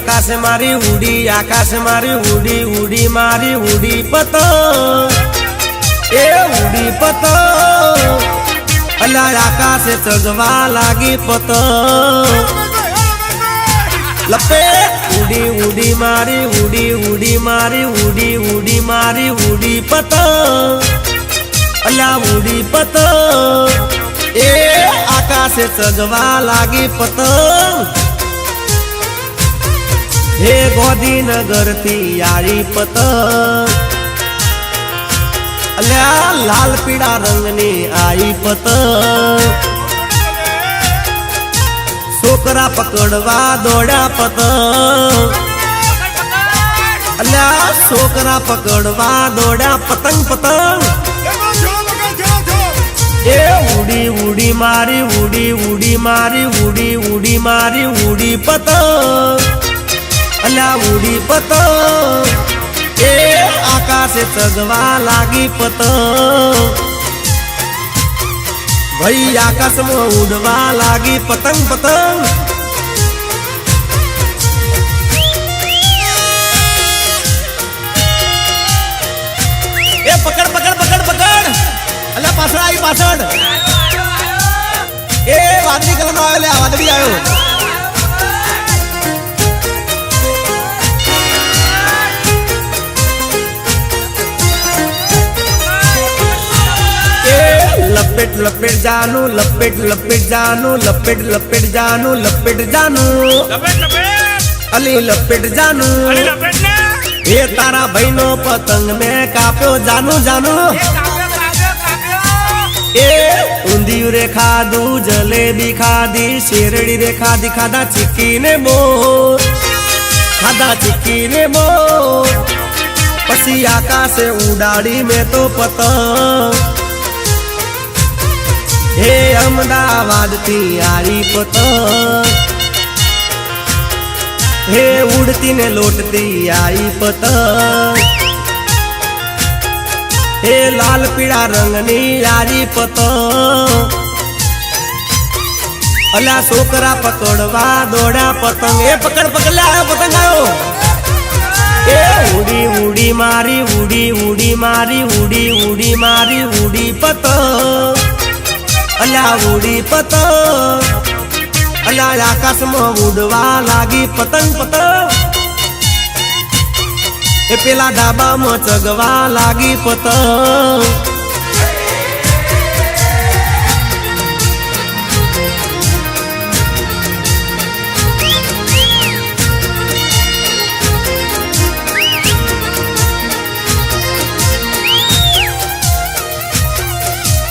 आकाश मारी उड़ी, आकाश मारी उड़ी, उड़ी मारी उड़ी पतंग, ए उड़ी पतंग, अला आकाश चगवा लागी पतंग। लपेट उड़ी उड़ी मारी उड़ी, उड़ी मारी उड़ी, उड़ी मारी उड़ी पतंग, अला उड़ी पतंग, ए आकाश चगवा लागी पतंग। हे गांधीनगर थी यारी पतंग, अल्या लाल पीड़ा रंगनी आई पतंग। छोकरा पकड़वा दौड़ा पतंग, अल्या छोकरा पकड़वा दौड़ा पतंग पतंग। ए उड़ी उड़ी मारी उड़ी, उड़ी मारी उड़ी, उड़ी मारी उड़ी पतंग, अला उड़ी पतंग, ए आकाश चगवा लागी पतंग। भाई आकाश में उड़वा लागी पतंग पतंग। ए पकड़ पकड़ पकड़ पकड़, अल्लाह पाछड़ आई पाछड़। ए वादड़ी कलर में आयो, वादड़ी आयो। लपेट लपेट जानू, लपेट लपेट जानू, लपेट लपेट जानू, लपेट जानू, अली लपेट जानू। ये तारा बहनो पतंग में काप्यो जानू जानू। ए उंदियू रे खादू, जलेबी खादी, शेरड़ी रे खादी, खादा चिक्की ने मोर, खादा चिक्की ने मोर। पसी आकाश उड़ाड़ी में तो पतंग, हे अहमदाबाद थी यारी पतंग, हे उड़ती ने लौटती आई पतंग। हे लाल पीड़ा रंगनी यारी पतंग, अला छोकरा पकड़वा दौड़ा पतंग। ए पकड़ पकड़ ले आयो पतंग आयो। ए उड़ी उड़ी मारी उड़ी, उड़ी मारी उड़ी, उड़ी मारी उड़ी पतंग, अला उड़ी पतंग, अला आकाश में उड़वा लागी पतंग पतंग। ए पेला डाबा में चगवा लागी पतंग।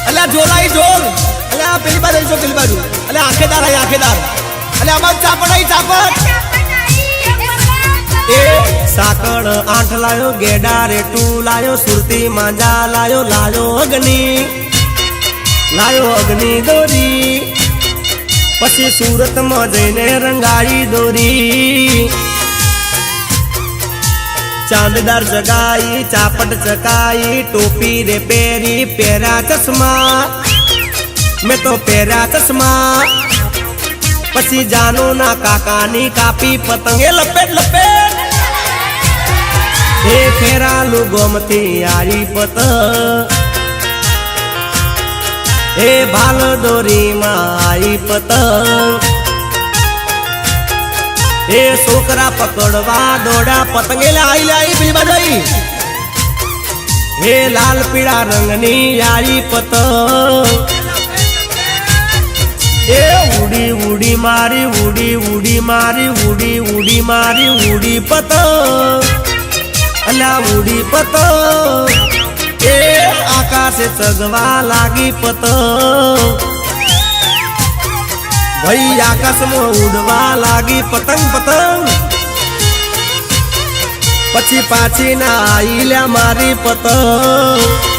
अला जोलाई जोल, अला पेली बाजू जो पेली बाजू, अला आखेदार है आखेदार, अला अमर चापड़ आई चापड़। ए साकड़ आठ लायो, गेडा रे टू लायो, सुरती मांजा लायो, लायो अग्नि, लायो अग्नि दोरी। पछी सूरत में जईने रंगाई दोरी, चांददार जगाई, चापट चकाई, टोपी रे पेरी, पेरा चश्मा, मैं तो पेरा चश्मा। पसी जानो ना काकानी कापी पतंगे लपेट लपेट। हे फेरा लू गोमती आई पतंग, हे भाल दोरी मा आई पतंग। हे छोकरा पकड़वा दौड़ा पतंगे लाई लाई बिल बजाई। हे लाल पीड़ा रंगनी यारी पतंग, ए उड़ी उड़ी मारी उड़ी, उड़ी मारी उड़ी, उड़ी मारी उड़ी पतंग, अला उड़ी पतंग, ए आकाश चगवा लागी पतंग। भाई आकाश में उड़वा लागी पतंग पतंग। पछी पाछी ना आई ल्या मारी पतंग।